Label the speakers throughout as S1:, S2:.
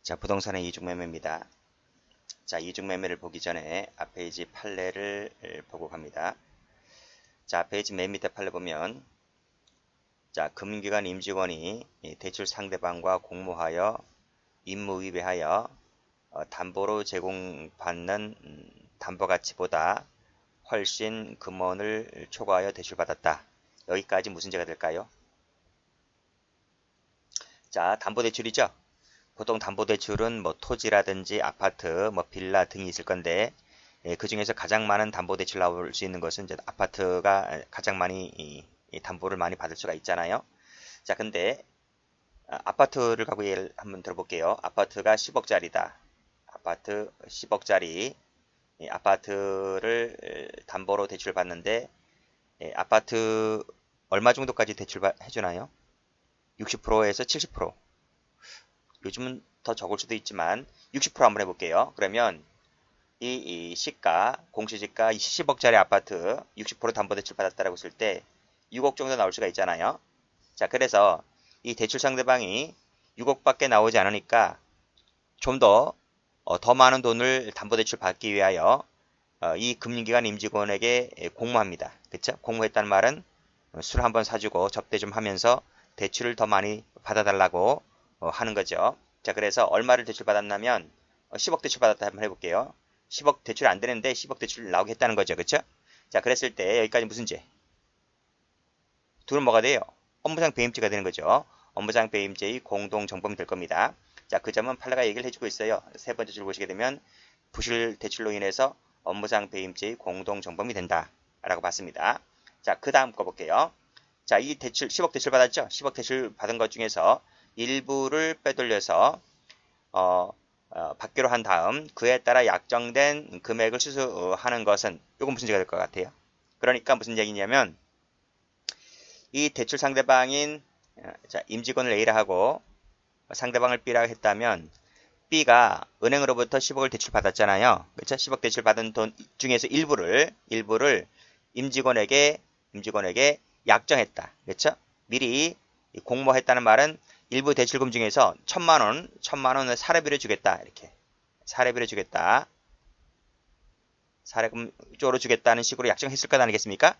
S1: 자, 부동산의 이중매매입니다. 자, 이중매매를 보기 전에 앞 페이지 판례를 보고 갑니다. 자, 앞 페이지 맨 밑에 판례 보면 자, 금융기관 임직원이 대출 상대방과 공모하여 임무위배하여 담보로 제공받는 담보가치보다 훨씬 금원을 초과하여 대출받았다. 여기까지 무슨 죄가 될까요? 자, 담보대출이죠. 보통 담보대출은 뭐 토지라든지 아파트, 뭐 빌라 등이 있을 건데 그 중에서 가장 많은 담보대출 나올 수 있는 것은 이제 아파트가 가장 많이 이 담보를 많이 받을 수가 있잖아요. 자, 근데 아파트를 갖고 예를 한번 들어볼게요. 아파트가 10억짜리다. 아파트 10억짜리 아파트를 담보로 대출을 받는데 아파트 얼마 정도까지 대출 해주나요? 60%에서 70%. 요즘은 더 적을 수도 있지만 60% 한번 해볼게요. 그러면 이 시가, 공시지가 10억짜리 아파트 60% 담보대출 받았다라고 했을 때 6억 정도 나올 수가 있잖아요. 자, 그래서 이 대출 상대방이 6억밖에 나오지 않으니까 좀 더 많은 돈을 담보대출 받기 위하여 이 금융기관 임직원에게 공모합니다. 그쵸? 공모했다는 말은 술 한번 사주고 접대 좀 하면서 대출을 더 많이 받아달라고 하는 거죠. 자, 그래서 얼마를 대출받았냐면 10억 대출받았다 한번 해볼게요. 10억 대출 안 되는데 10억 대출 나오게 했다는 거죠. 그쵸? 자, 그랬을 때 여기까지 무슨 죄? 둘은 뭐가 돼요? 업무상 배임죄가 되는 거죠. 업무상 배임죄의 공동정범이 될 겁니다. 자, 그 점은 판례가 얘기를 해주고 있어요. 세 번째 줄 보시게 되면 부실 대출로 인해서 업무상 배임죄의 공동정범이 된다. 라고 봤습니다. 자, 그 다음 거 볼게요. 자, 이 대출, 10억 대출 받았죠? 10억 대출 받은 것 중에서 일부를 빼돌려서 받기로 한 다음 그에 따라 약정된 금액을 수수하는 것은 이건 무슨 죄가 될 것 같아요? 그러니까 무슨 얘기냐면 이 대출 상대방인 자, 임직원을 A라 하고 상대방을 B라 했다면 B가 은행으로부터 10억을 대출 받았잖아요. 그렇죠? 10억 대출 받은 돈 중에서 일부를 임직원에게 약정했다. 그렇죠? 미리 공모했다는 말은 일부 대출금 중에서 1,000만 원을 사례비로 주겠다. 이렇게 사례비로 주겠다. 사례금 쪽으로 주겠다는 식으로 약정했을 것 아니겠습니까?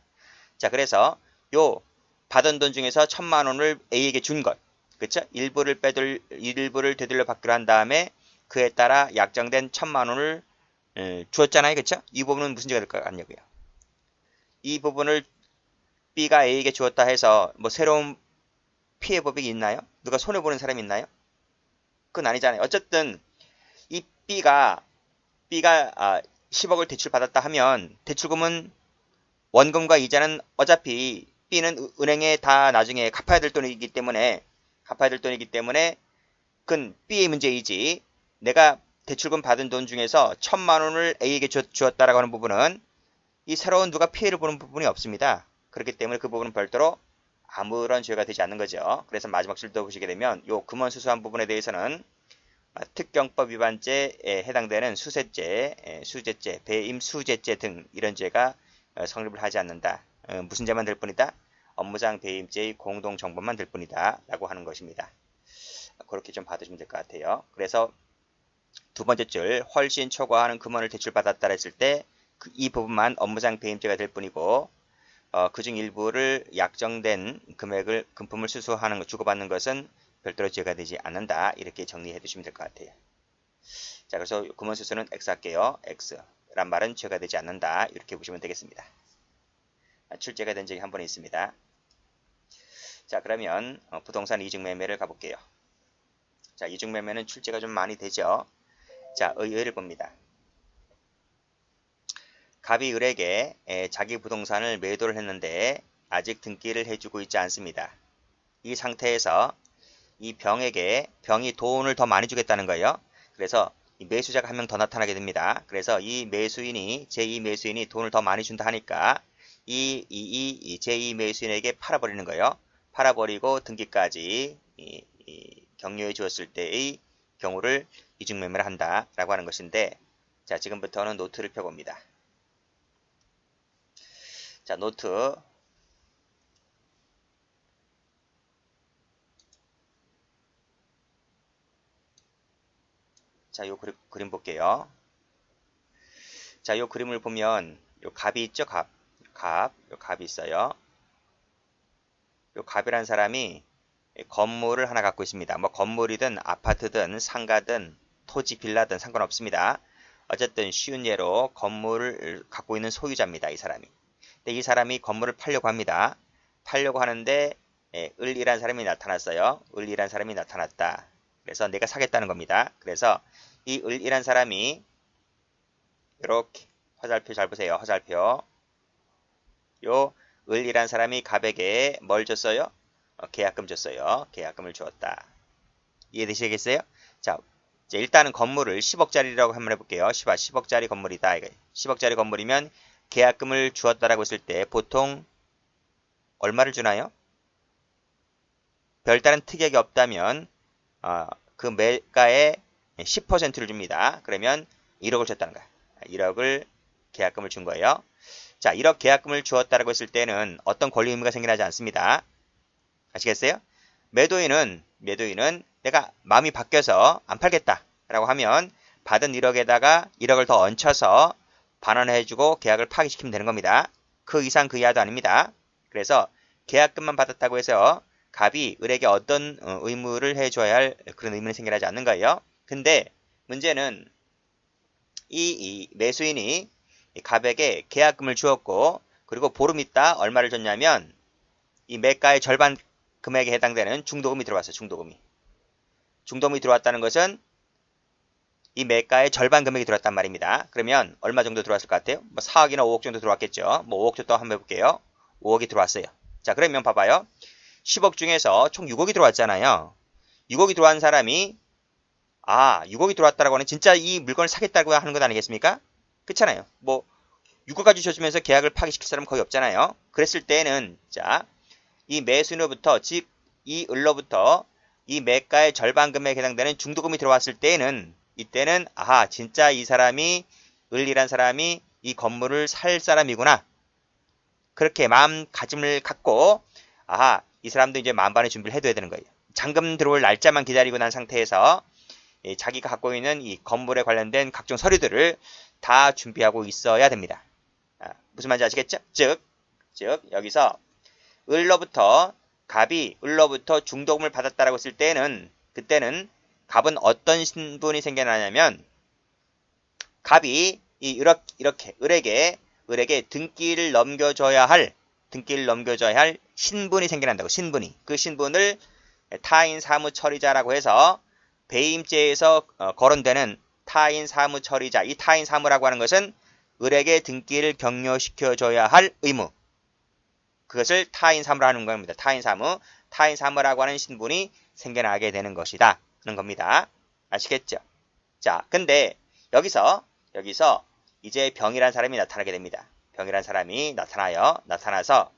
S1: 자, 그래서 요 받은 돈 중에서 1,000만 원을 A에게 준 것. 그쵸? 일부를 되돌려 받기로 한 다음에 그에 따라 약정된 1,000만 원을 주었잖아요. 그쵸? 이 부분은 무슨 죄가 될 것 같냐고요. 이 부분을 B가 A에게 주었다 해서 뭐 새로운 피해 법이 있나요? 누가 손해보는 사람이 있나요? 그건 아니잖아요. 어쨌든 이 B가 10억을 대출받았다 하면 대출금은 원금과 이자는 어차피 B는 은행에 다 나중에 갚아야 될 돈이기 때문에 그건 B의 문제이지 내가 대출금 받은 돈 중에서 1,000만 원을 A에게 주었다라고 하는 부분은 이 새로운 누가 피해를 보는 부분이 없습니다. 그렇기 때문에 그 부분은 별도로 아무런 죄가 되지 않는 거죠. 그래서 마지막 줄도 보시게 되면 요 금원 수수한 부분에 대해서는 특경법 위반죄에 해당되는 수재죄, 배임수재죄 등 이런 죄가 성립을 하지 않는다. 무슨 죄만 될 뿐이다? 업무상 배임죄의 공동정범만 될 뿐이다. 라고 하는 것입니다. 그렇게 좀 받으시면 될 것 같아요. 그래서 두 번째 줄 훨씬 초과하는 금원을 대출받았다 했을 때 이 부분만 업무상 배임죄가 될 뿐이고 그중 일부를 약정된 금품을 수수하는 주고받는 것은 별도로 죄가 되지 않는다. 이렇게 정리해 두시면 될 것 같아요. 자, 그래서 금원수수는 X 할게요. X란 말은 죄가 되지 않는다. 이렇게 보시면 되겠습니다. 출제가 된 적이 한 번 있습니다. 자, 그러면 부동산 이중매매를 가볼게요. 자, 이중매매는 출제가 좀 많이 되죠. 자, 의의를 봅니다. 갑이 을에게 자기 부동산을 매도를 했는데 아직 등기를 해주고 있지 않습니다. 이 상태에서 이 병이 돈을 더 많이 주겠다는 거예요. 그래서 이 매수자가 한 명 더 나타나게 됩니다. 그래서 이 매수인이 제2 매수인이 돈을 더 많이 준다 하니까 이 제2 매수인에게 팔아버리는 거예요. 팔아버리고 등기까지 격려해 주었을 때의 경우를 이중매매를 한다라고 하는 것인데 자, 지금부터는 노트를 펴봅니다. 자, 노트 자, 요 그림 볼게요. 자, 요 그림을 보면 요 갑이 있죠? 요 갑이 있어요. 요 갑이라는 사람이 건물을 하나 갖고 있습니다. 뭐 건물이든 아파트든 상가든 토지 빌라든 상관없습니다. 어쨌든 쉬운 예로 건물을 갖고 있는 소유자입니다. 이 사람이. 근데 이 사람이 건물을 팔려고 합니다. 팔려고 하는데 을이라는 사람이 나타났어요. 을이라는 사람이 나타났다. 그래서 내가 사겠다는 겁니다. 그래서 이 을이라는 사람이 이렇게 화살표 잘 보세요. 화살표. 요 을이라는 사람이 갑에게 뭘 줬어요? 계약금 줬어요. 계약금을 주었다. 이해되시겠어요? 자, 이제 일단은 건물을 10억짜리라고 한번 해볼게요. 10억짜리 건물이다. 10억짜리 건물이면 계약금을 주었다라고 했을 때 보통 얼마를 주나요? 별다른 특약이 없다면 그 매가의 10%를 줍니다. 그러면 1억을 줬다는 거야. 1억을 계약금을 준 거예요. 자, 1억 계약금을 주었다라고 했을 때는 어떤 권리 의무가 생겨나지 않습니다. 아시겠어요? 매도인은 내가 마음이 바뀌어서 안 팔겠다라고 하면 받은 1억에다가 1억을 더 얹혀서 반환해주고 계약을 파기시키면 되는 겁니다. 그 이상 그 이하도 아닙니다. 그래서 계약금만 받았다고 해서 갑이 을에게 어떤 의무를 해줘야 할 그런 의무는 생겨나지 않는 거예요. 근데 문제는 이 매수인이 갑에게 계약금을 주었고 그리고 보름 있다 얼마를 줬냐면 이 매가의 절반 금액에 해당되는 중도금이 들어왔어요. 중도금이 들어왔다는 것은 이 매가의 절반 금액이 들어왔단 말입니다. 그러면 얼마 정도 들어왔을 것 같아요? 뭐 4억이나 5억 정도 들어왔겠죠. 뭐 5억 정도 한번 해볼게요. 5억이 들어왔어요. 자, 그러면 봐봐요. 10억 중에서 총 6억이 들어왔잖아요. 6억이 들어온 사람이 6억이 들어왔다라고 하는 진짜 이 물건을 사겠다고 하는 것 아니겠습니까? 그렇잖아요. 뭐 6억까지 줘주면서 계약을 파기시킬 사람은 거의 없잖아요. 그랬을 때는 자, 이 매수인으로부터 즉 이 을로부터 이 매가의 절반 금액에 해당되는 중도금이 들어왔을 때는 이때는 진짜 이 사람이 을이란 사람이 이 건물을 살 사람이구나. 그렇게 마음가짐을 갖고 이 사람도 이제 만반의 준비를 해둬야 되는 거예요. 잔금 들어올 날짜만 기다리고 난 상태에서 자기가 갖고 있는 이 건물에 관련된 각종 서류들을 다 준비하고 있어야 됩니다. 무슨 말인지 아시겠죠? 즉 여기서 갑이 을로부터 중도금을 받았다라고 했을 때는 그때는 갑은 어떤 신분이 생겨나냐면 갑이 이렇게 을에게 등기를 넘겨줘야 할 신분이 생겨난다고. 그 신분을 타인 사무 처리자라고 해서 배임죄에서 거론되는 타인 사무 처리자. 이 타인 사무라고 하는 것은 을에게 등기를 격려시켜줘야 할 의무. 그것을 타인 사무라고 하는 겁니다. 타인 사무라고 하는 신분이 생겨나게 되는 것이다. 하는 겁니다. 아시겠죠? 자, 근데 여기서 이제 병이라는 사람이 나타나게 됩니다. 병이라는 사람이 나타나서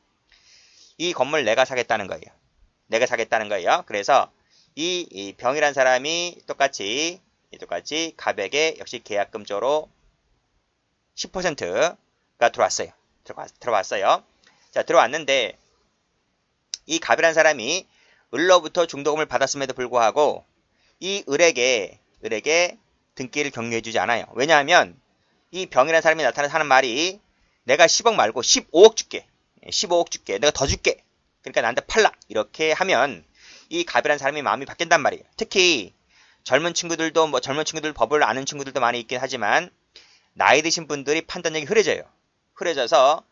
S1: 이 건물 내가 사겠다는 거예요. 그래서 이 병이라는 사람이 똑같이 갑에게 역시 계약금조로 10%가 들어왔어요. 자, 들어왔는데 이 갑이라는 사람이 을로부터 중도금을 받았음에도 불구하고 이 을에게 등기를 격려해주지 않아요. 왜냐하면 이 병이라는 사람이 나타나서 하는 말이 내가 10억 말고 15억 줄게. 15억 줄게. 내가 더 줄게. 그러니까 나한테 팔라. 이렇게 하면 이 갑이라는 사람이 마음이 바뀐단 말이에요. 특히 젊은 친구들 법을 아는 친구들도 많이 있긴 하지만 나이 드신 분들이 판단력이 흐려져서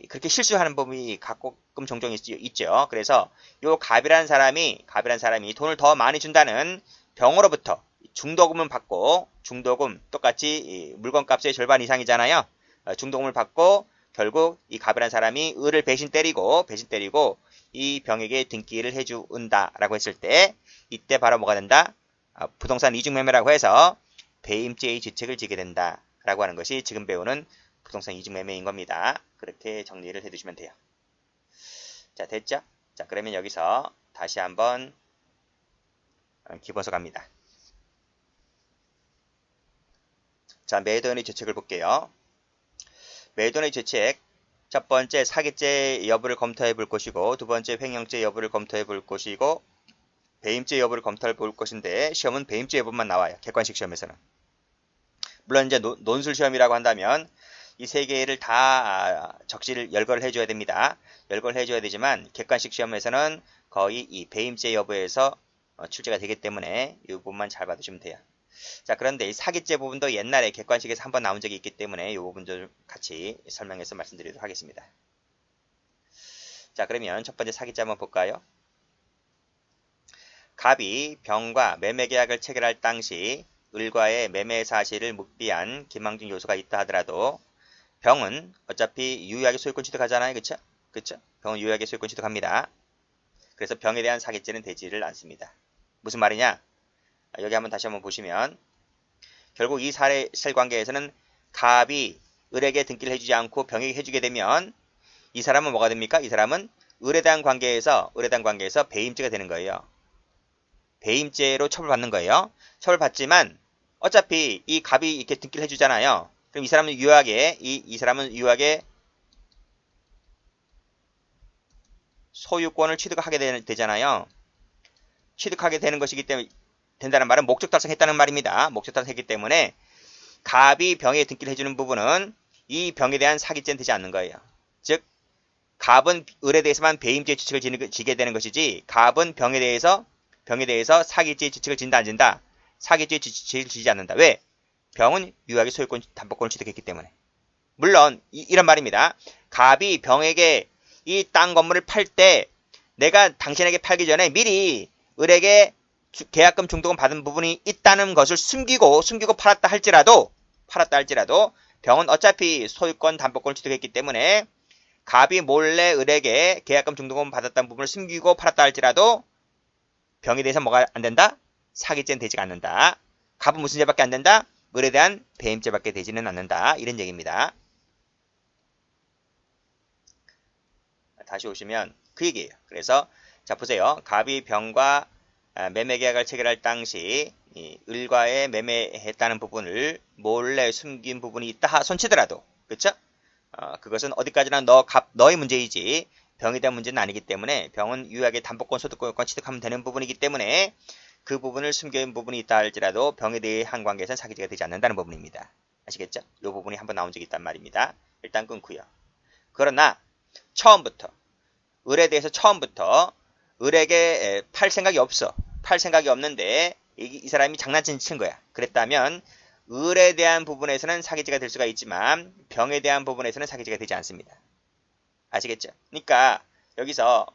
S1: 그렇게 실수하는 법이 가끔 종종 있죠. 그래서 요 갑이라는 사람이 돈을 더 많이 준다는 병으로부터 중도금을 받고 중도금 똑같이 물건값의 절반 이상이잖아요. 중도금을 받고 결국 이 갑이라는 사람이 을을 배신 때리고 이 병에게 등기를 해준다라고 했을 때 이때 바로 뭐가 된다? 부동산 이중매매라고 해서 배임죄의 죄책을 지게 된다라고 하는 것이 지금 배우는 부동산 이중매매인 겁니다. 그렇게 정리를 해두시면 돼요. 자, 됐죠? 자, 그러면 여기서 다시 한번 기본서 갑니다. 자, 매도인의 죄책을 볼게요. 매도인의 죄책, 첫 번째 사기죄 여부를 검토해 볼 것이고, 두 번째 횡령죄 여부를 검토해 볼 것이고, 배임죄 여부를 검토해 볼 것인데 시험은 배임죄 여부만 나와요. 객관식 시험에서는. 물론 이제 논술 시험이라고 한다면 이 세 개를 다 적시를 열거를 해줘야 됩니다. 열거를 해줘야 되지만 객관식 시험에서는 거의 이 배임죄 여부에서 출제가 되기 때문에 이 부분만 잘 받으시면 돼요. 자, 그런데 이 사기죄 부분도 옛날에 객관식에서 한번 나온 적이 있기 때문에 이 부분도 같이 설명해서 말씀드리도록 하겠습니다. 자, 그러면 첫 번째 사기죄 한번 볼까요? 갑이 병과 매매 계약을 체결할 당시 을과의 매매 사실을 묵비한 기망적 요소가 있다 하더라도 병은 어차피 유효하게 소유권 취득하잖아요. 그쵸? 그쵸? 병은 유효하게 소유권 취득합니다. 그래서 병에 대한 사기죄는 되지를 않습니다. 무슨 말이냐? 여기 한번 다시 한번 보시면 결국 이 사실관계에서는 갑이 을에게 등기를 해주지 않고 병에게 해주게 되면 이 사람은 뭐가 됩니까? 이 사람은 을에 대한 관계에서 배임죄가 되는 거예요. 배임죄로 처벌받는 거예요. 처벌받지만 어차피 이 갑이 이렇게 등기를 해주잖아요. 그럼 이 사람은 유효하게 이 사람은 유효하게 소유권을 취득하게 되잖아요. 취득하게 되는 것이기 때문에 된다는 말은 목적 달성했다는 말입니다. 목적 달성했기 때문에 갑이 병에 등기를 해주는 부분은 이 병에 대한 사기죄는 되지 않는 거예요. 즉 갑은 을에 대해서만 배임죄 지책을 지게 되는 것이지 갑은 병에 대해서 사기죄 지책을 진다 안 진다? 사기죄 지책을 지지 않는다. 왜? 병은 유효하게 소유권 담보권을 취득했기 때문에. 물론 이런 말입니다. 갑이 병에게 이 땅 건물을 팔 때 내가 당신에게 팔기 전에 미리 을에게 계약금 중도금 받은 부분이 있다는 것을 숨기고 팔았다 할지라도 병은 어차피 소유권 담보권을 취득했기 때문에 갑이 몰래 을에게 계약금 중도금 받았다는 부분을 숨기고 팔았다 할지라도 병에 대해서 뭐가 안 된다? 사기죄는 되지가 않는다. 갑은 무슨 죄밖에 안 된다? 을에 대한 배임죄밖에 되지는 않는다. 이런 얘기입니다. 다시 오시면 그 얘기예요. 그래서 자 보세요. 갑이 병과 매매 계약을 체결할 당시 을과의 매매했다는 부분을 몰래 숨긴 부분이 있다 손치더라도 그렇죠? 그것은 어디까지나 너의 문제이지 병에 대한 문제는 아니기 때문에 병은 유효하게 담보권 소득권 취득하면 되는 부분이기 때문에 그 부분을 숨겨진 부분이 있다 할지라도 병에 대한 관계에서는 사기죄가 되지 않는다는 부분입니다. 아시겠죠? 이 부분이 한번 나온 적이 있단 말입니다. 일단 끊고요. 그러나 처음부터 을에 대해서 을에게 팔 생각이 없어. 팔 생각이 없는데 이 사람이 장난친 거야. 그랬다면 을에 대한 부분에서는 사기죄가 될 수가 있지만 병에 대한 부분에서는 사기죄가 되지 않습니다. 아시겠죠? 그러니까 여기서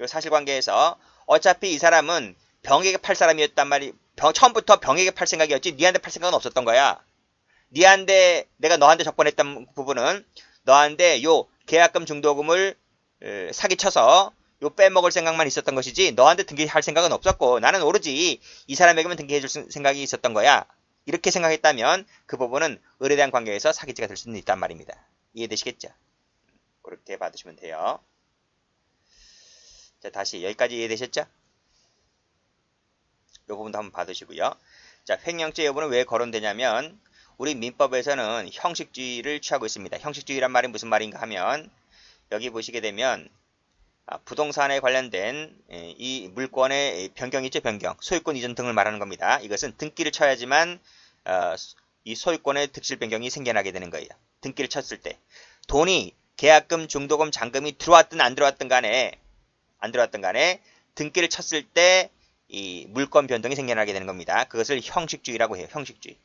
S1: 사실관계에서 어차피 이 사람은 병에게 팔 사람이었단 말이 처음부터 병에게 팔 생각이었지 니한테 팔 생각은 없었던 거야. 내가 너한테 적번했던 부분은 너한테 요 계약금 중도금을 사기쳐서 요 빼먹을 생각만 있었던 것이지 너한테 등기할 생각은 없었고 나는 오로지 이 사람에게만 등기해줄 생각이 있었던 거야. 이렇게 생각했다면 그 부분은 을에 대한 관계에서 사기죄가 될 수는 있단 말입니다. 이해되시겠죠? 그렇게 받으시면 돼요. 자, 다시 여기까지 이해되셨죠? 이 부분도 한번 받으시고요. 자, 횡령죄 여부는 왜 거론되냐면 우리 민법에서는 형식주의를 취하고 있습니다. 형식주의란 말이 무슨 말인가 하면 여기 보시게 되면 부동산에 관련된 이 물권의 변경이죠. 변경. 소유권 이전 등을 말하는 겁니다. 이것은 등기를 쳐야지만 이 소유권의 득실 변경이 생겨나게 되는 거예요. 등기를 쳤을 때 돈이 계약금, 중도금, 잔금이 들어왔든 안 들어왔든 간에 등기를 쳤을 때 이 물권 변동이 생겨나게 되는 겁니다. 그것을 형식주의라고 해요. 형식주의.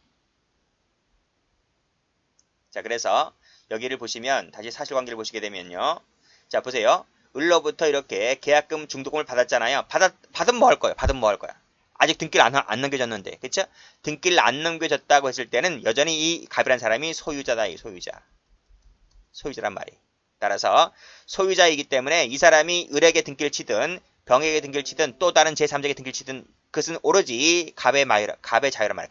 S1: 자, 그래서 여기를 보시면 다시 사실관계를 보시게 되면요. 자, 보세요. 을로부터 이렇게 계약금 중도금을 받았잖아요. 받으면 뭐 할 거예요? 아직 등기를 안 넘겨줬는데. 그쵸? 등기를 안 넘겨줬다고 했을 때는 여전히 이 갑이라는 사람이 소유자다. 이 소유자란 말이. 따라서 소유자이기 때문에 이 사람이 을에게 등기를 치든 병에게 등기를 치든 또 다른 제3자에게 등기를 치든 그것은 오로지 갑의 자유란 말이에요.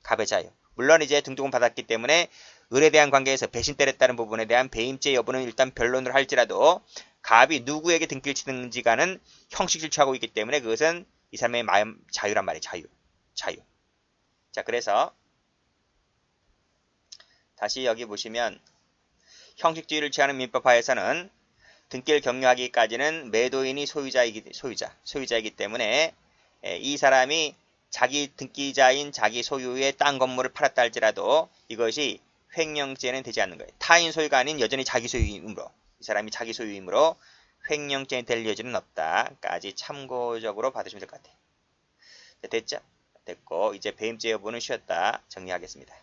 S1: 갑의 자유. 물론 이제 등록금 받았기 때문에 을에 대한 관계에서 배신 때렸다는 부분에 대한 배임죄 여부는 일단 변론을 할지라도 갑이 누구에게 등기를 치든지가는 형식을 취하고 있기 때문에 그것은 이 사람의 마음 자유란 말이에요. 자유. 자, 그래서 다시 여기 보시면 형식주의를 취하는 민법하에서는 등기를 격려하기까지는 매도인이 소유자이기 때문에 이 사람이 자기 등기자인 자기 소유의 땅 건물을 팔았다 할지라도 이것이 횡령죄는 되지 않는 거예요. 타인 소유가 아닌 여전히 자기 소유이므로 이 사람이 자기 소유이므로 횡령죄는 될 여지는 없다까지 참고적으로 받으시면 될 것 같아요. 됐죠? 됐고 이제 배임죄 여부는 쉬었다 정리하겠습니다.